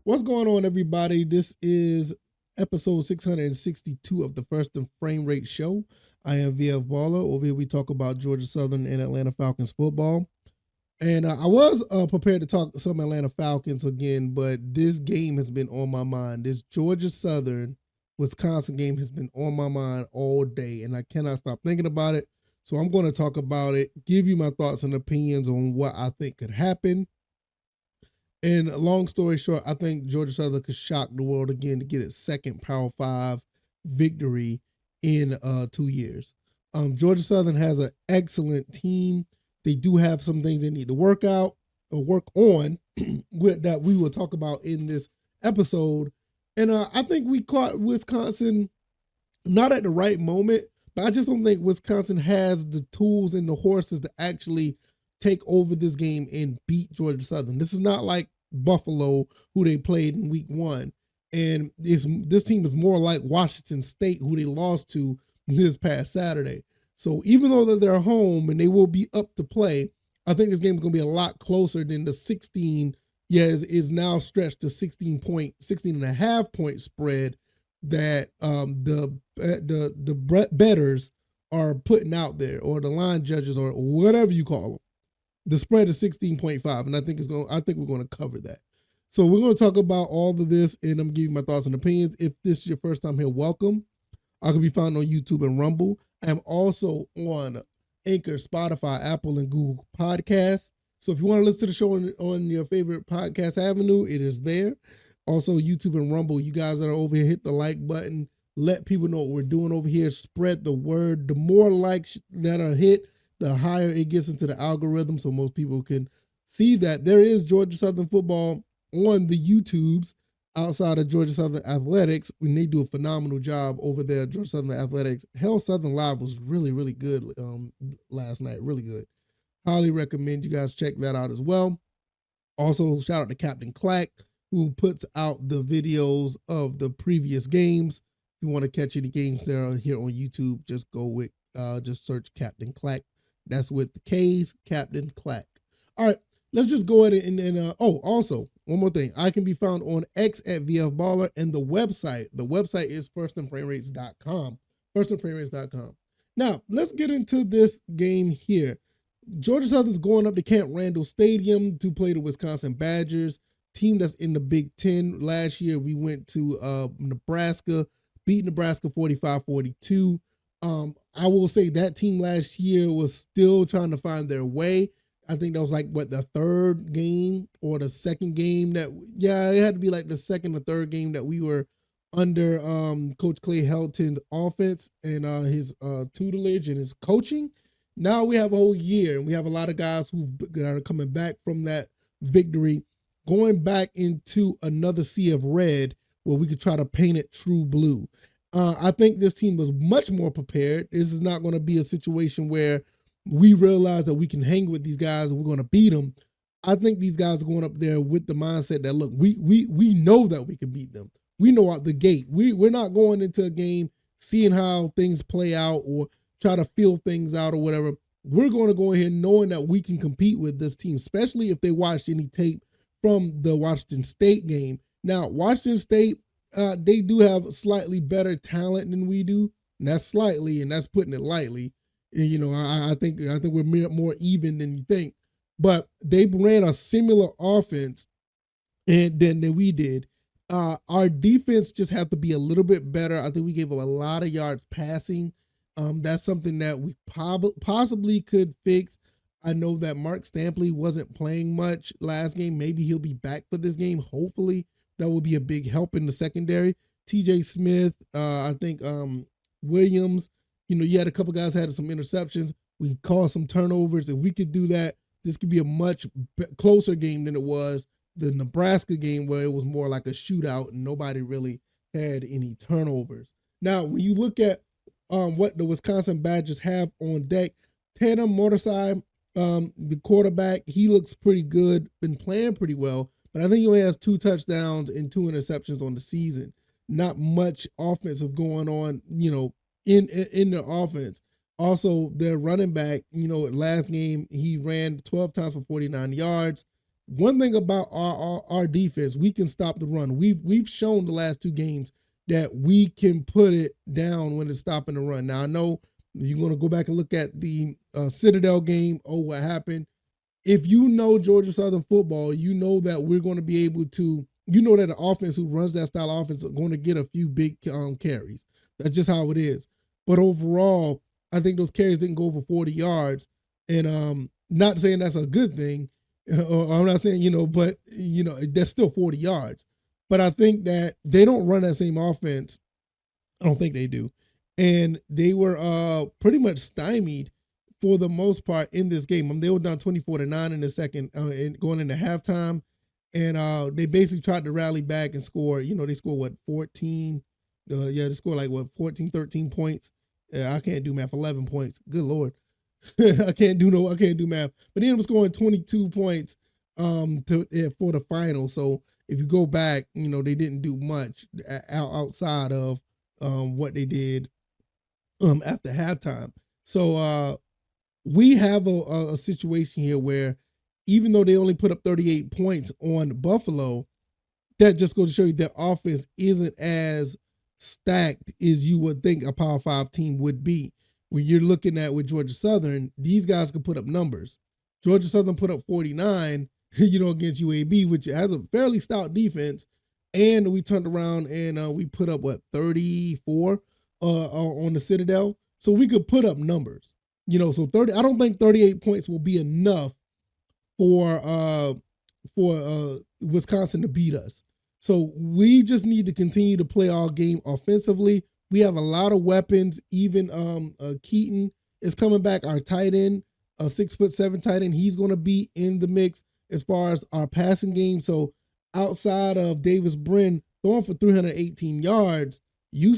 What's going on, everybody? This is episode 662 of the First and Frame Rate Show. I am VF Baller. Over here, we talk about Georgia Southern and Atlanta Falcons football. And I was prepared to talk some Atlanta Falcons again, but this game has been on my mind. This Georgia Southern Wisconsin game has been on my mind all day, and I cannot stop thinking about it. So I'm going to talk about it, give you my thoughts and opinions on what I think could happen. And long story short, I think Georgia Southern could shock the world again to get its second Power 5 victory in 2 years. Georgia Southern has an excellent team. They do have some things they need to work out or work on that we will talk about in this episode. And I think we caught Wisconsin not at the right moment, but I just don't think Wisconsin has the tools and the horses to actually take over this game and beat Georgia Southern. This is not like Buffalo, who they played in week 1. And this team is more like Washington State, who they lost to this past Saturday. So even though they're home and they will be up to play, I think this game is going to be a lot closer than the 16, is now stretched to 16 and a half point spread that the bettors are putting out there, or the line judges, or whatever you call them. The spread is 16.5, and I think we're going to cover that. So we're going to talk about all of this, and I'm giving my thoughts and opinions. If this is your first time here, welcome. I can be found on YouTube and Rumble. I am also on Anchor, Spotify, Apple, and Google Podcasts. So if you want to listen to the show on your favorite podcast avenue, it is there. Also, YouTube and Rumble. You guys that are over here, hit the like button. Let people know what we're doing over here. Spread the word. The more likes that are hit, the higher it gets into the algorithm, so most people can see that there is Georgia Southern football on the YouTubes outside of Georgia Southern Athletics, when they do a phenomenal job over there at Georgia Southern Athletics. Hell, Southern Live was really, really good last night. Really good. Highly recommend you guys check that out as well. Also, shout out to Captain Clack, who puts out the videos of the previous games. If you want to catch any games there here on YouTube, just go with, just search Captain Clack. That's with the K's, Captain Clack. All right, let's just go ahead and also, one more thing. I can be found on X at VF Baller, and the website is firstandframerates.com, firstandframerates.com. Now, let's get into this game here. Georgia Southern's going up to Camp Randall Stadium to play the Wisconsin Badgers, team that's in the Big Ten. Last year, we went to Nebraska, beat Nebraska 45-42. I will say that team last year was still trying to find their way. I think that was like, the third game or the second game it had to be like the second or third game that we were under Coach Clay Helton's offense and his tutelage and his coaching. Now we have a whole year, and we have a lot of guys who are coming back from that victory, going back into another sea of red where we could try to paint it true blue. I think this team was much more prepared. This is not going to be a situation where we realize that we can hang with these guys and we're going to beat them. I think these guys are going up there with the mindset that, look, we know that we can beat them. We know out the gate. We're not going into a game seeing how things play out or try to feel things out or whatever. We're going to go in here knowing that we can compete with this team, especially if they watched any tape from the Washington State game. Now, Washington State, they do have slightly better talent than we do. And that's slightly, and that's putting it lightly. And, I think we're more even than you think. But they ran a similar offense than we did. Our defense just have to be a little bit better. I think we gave up a lot of yards passing. That's something that we possibly could fix. I know that Mark Stampley wasn't playing much last game. Maybe he'll be back for this game. Hopefully, that will be a big help in the secondary. TJ Smith, I think Williams, you had a couple guys had some interceptions. We caused some turnovers. If we could do that, this could be a much closer game than it was the Nebraska game, where it was more like a shootout and nobody really had any turnovers. Now, when you look at what the Wisconsin Badgers have on deck, Tanner Mordecai, the quarterback, he looks pretty good, been playing pretty well, but I think he only has 2 touchdowns and 2 interceptions on the season. Not much offensive going on, in their offense. Also, their running back, last game, he ran 12 times for 49 yards. one thing about our defense, we can stop the run. We've shown the last two games that we can put it down when it's stopping the run. Now I know you're going to go back and look at the Citadel game. Oh, what happened? If you know Georgia Southern football, you know that we're going to be able to. You know that the offense who runs that style of offense are going to get a few big carries. That's just how it is. But overall, I think those carries didn't go over 40 yards, and not saying that's a good thing. I'm not saying, but that's still 40 yards. But I think that they don't run that same offense. I don't think they do. And they were pretty much stymied for the most part in this game. They were down 24-9 in the second, going into halftime. And they basically tried to rally back and score. They scored 14? They scored 14, 13 points. I can't do math. 11 points. Good Lord. I can't do math. But they ended up scoring 22 points for the final. So if you go back, they didn't do much outside of what they did after halftime. So we have a situation here where even though they only put up 38 points on Buffalo, that just goes to show you their offense isn't as stacked as you would think a Power 5 team would be. When you're looking at with Georgia Southern, these guys can put up numbers. Georgia Southern put up 49, against UAB, which has a fairly stout defense. And we turned around and we put up 34 on the Citadel. So we could put up numbers. So 30. I don't think 38 points will be enough for Wisconsin to beat us. So we just need to continue to play our game offensively. We have a lot of weapons. Even Keaton is coming back. Our tight end, a 6'7" tight end, he's going to be in the mix as far as our passing game. So outside of Davis Brin throwing for 318 yards, you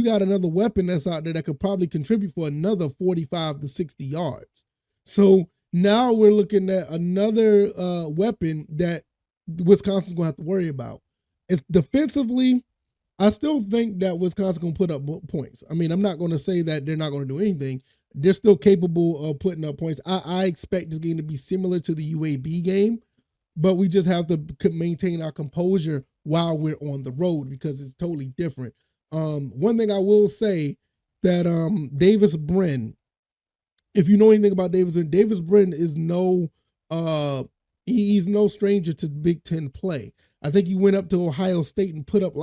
got another weapon that's out there that could probably contribute for another 45 to 60 yards. So now we're looking at another weapon that Wisconsin's going to have to worry about. It's defensively, I still think that Wisconsin going to put up points. I mean, I'm not going to say that they're not going to do anything. They're still capable of putting up points. I expect this game to be similar to the UAB game, but we just have to maintain our composure while we're on the road because it's totally different. One thing I will say that Davis Brin, if you know anything about Davis Brin is he's no stranger to Big Ten play. I think he went up to Ohio State and put up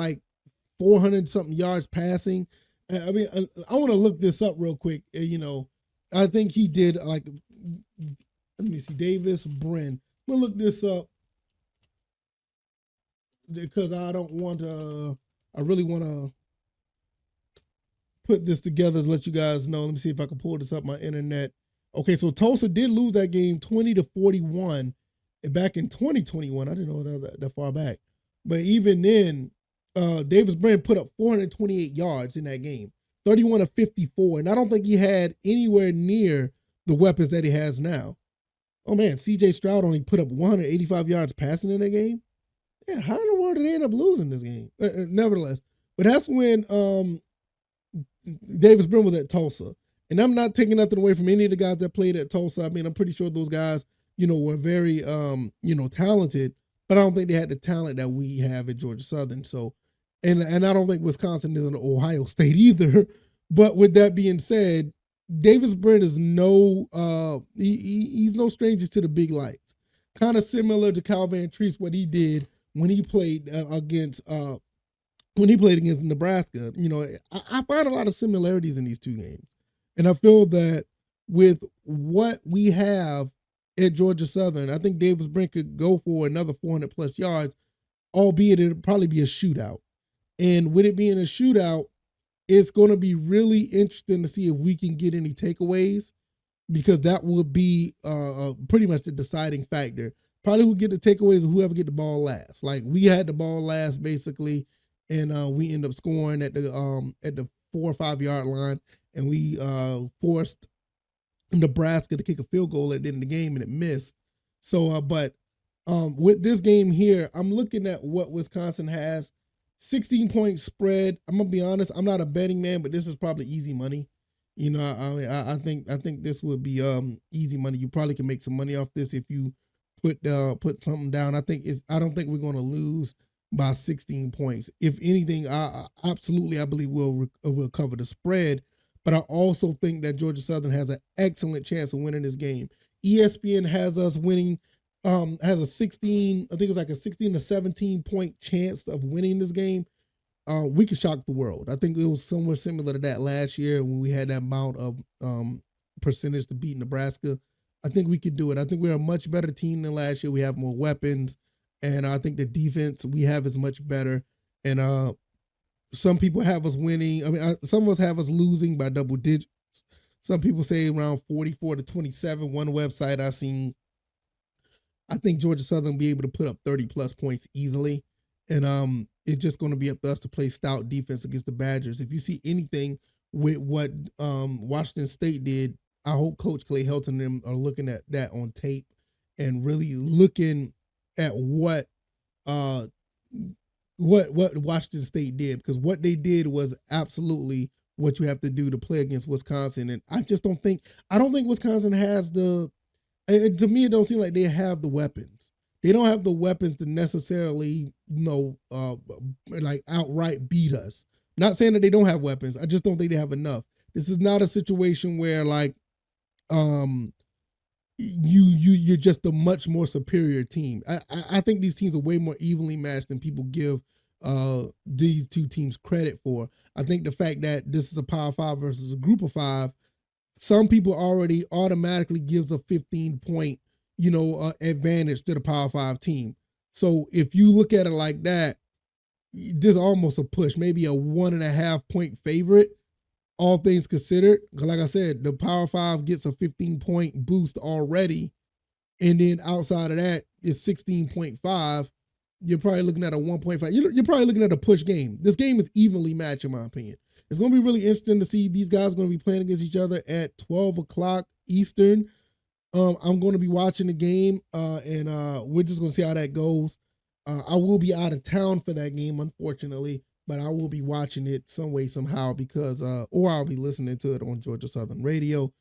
400 something yards passing. I mean, I want to look this up real quick. I think he did let me see, Davis Brin. I'm gonna look this up because I really want to put this together to let you guys know. Let me see if I can pull this up my internet. Okay, so Tulsa did lose that game 20-41 back in 2021. I didn't know that far back. But even then, Davis Brin put up 428 yards in that game, 31-54. And I don't think he had anywhere near the weapons that he has now. Oh man, CJ Stroud only put up 185 yards passing in that game. Yeah, how in the world did they end up losing this game? Nevertheless, but that's when Davis Brin was at Tulsa. And I'm not taking nothing away from any of the guys that played at Tulsa. I mean, I'm pretty sure those guys, were very, talented, but I don't think they had the talent that we have at Georgia Southern. So, and I don't think Wisconsin is an Ohio State either. But with that being said, Davis Brin is he's no stranger to the big lights. Kind of similar to Cal Van Treese, what he did when he played against Nebraska. I find a lot of similarities in these two games. And I feel that with what we have at Georgia Southern, I think Davis Brin could go for another 400 plus yards, albeit it'll probably be a shootout. And with it being a shootout, it's going to be really interesting to see if we can get any takeaways, because that will be pretty much the deciding factor. Probably who get the takeaways is whoever get the ball last. Like we had the ball last basically, and we end up scoring at the 4 or 5 yard line, and we forced Nebraska to kick a field goal at the end of the game, and it missed. So, but with this game here, I'm looking at what Wisconsin has. 16-point spread. I'm gonna be honest. I'm not a betting man, but this is probably easy money. I think this would be easy money. You probably can make some money off this if you put something down. I don't think we're going to lose by 16 points. If anything, I believe we'll cover the spread. But I also think that Georgia Southern has an excellent chance of winning this game. ESPN has us winning, has a 16, I think it's like a 16 to 17 point chance of winning this game. We could shock the world. I think it was somewhere similar to that last year when we had that amount of percentage to beat Nebraska. I think we could do it. I think we're a much better team than last year. We have more weapons, and I think the defense we have is much better. And some people have us winning. I mean, some of us have us losing by double digits. Some people say around 44-27. One website I seen, I think Georgia Southern will be able to put up 30+ points easily. And it's just going to be up to us to play stout defense against the Badgers. If you see anything with what Washington State did, I hope Coach Clay Helton and them are looking at that on tape and really looking at what Washington State did, because what they did was absolutely what you have to do to play against Wisconsin. And I don't think Wisconsin has to me, it don't seem like they have the weapons. They don't have the weapons to necessarily, like outright beat us. Not saying that they don't have weapons. I just don't think they have enough. This is not a situation where like, you're just a much more superior team. I think these teams are way more evenly matched than people give these two teams credit for. I think the fact that this is a Power 5 versus a Group of 5, some people already automatically gives a 15-point, advantage to the Power 5 team. So if you look at it like that, this is almost a push, maybe a 1.5 point favorite, all things considered. Because like I said, the Power 5 gets a 15-point boost already. And then outside of that, it's 16.5. You're probably looking at a 1.5. You're probably looking at a push game. This game is evenly matched, in my opinion. It's going to be really interesting to see these guys going to be playing against each other at 12 o'clock Eastern. I'm going to be watching the game, and we're just going to see how that goes. I will be out of town for that game, unfortunately, but I will be watching it some way, somehow, because, or I'll be listening to it on Georgia Southern Radio.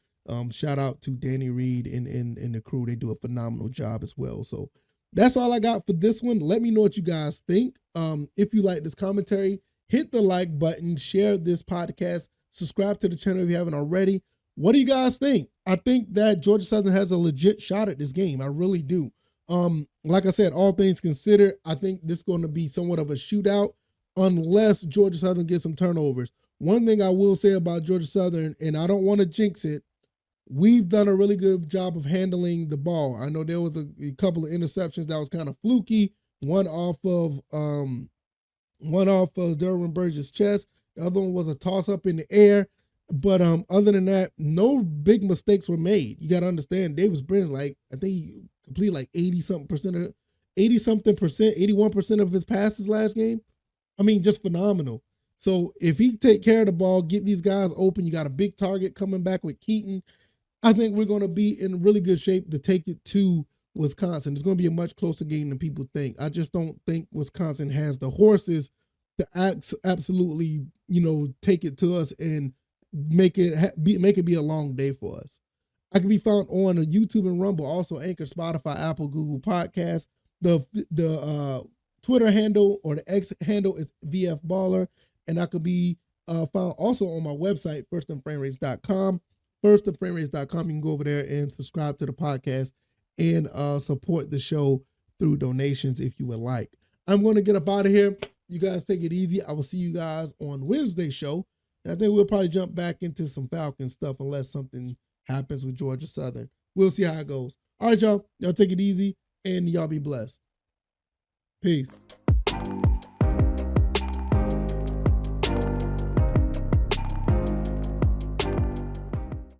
Shout out to Danny Reed and the crew. They do a phenomenal job as well. So that's all I got for this one. Let me know what you guys think. If you like this commentary, hit the like button, share this podcast, subscribe to the channel if you haven't already. What do you guys think? I think that Georgia Southern has a legit shot at this game. I really do. Like I said, all things considered, I think this is going to be somewhat of a shootout unless Georgia Southern gets some turnovers. One thing I will say about Georgia Southern, and I don't want to jinx it, we've done a really good job of handling the ball. I know there was a couple of interceptions that was kind of fluky. One off of Derwin Burgess' chest. The other one was a toss-up in the air. But other than that, no big mistakes were made. You got to understand, Davis Brin, I think he completed like 81% of his passes last game. I mean, just phenomenal. So if he take care of the ball, get these guys open, you got a big target coming back with Keaton, I think we're going to be in really good shape to take it to Wisconsin. It's going to be a much closer game than people think. I just don't think Wisconsin has the horses to absolutely, take it to us and make it be a long day for us. I can be found on YouTube and Rumble, also Anchor, Spotify, Apple, Google Podcasts. The Twitter handle or the X handle is VF Baller, and I could be found also on my website, firstandframerates.com. Firstandframerates.com. You can go over there and subscribe to the podcast and support the show through donations if you would like. I'm going to get up out of here. You guys take it easy. I will see you guys on Wednesday's show. And I think we'll probably jump back into some Falcon stuff unless something happens with Georgia Southern. We'll see how it goes. All right, y'all. Y'all take it easy and y'all be blessed. Peace.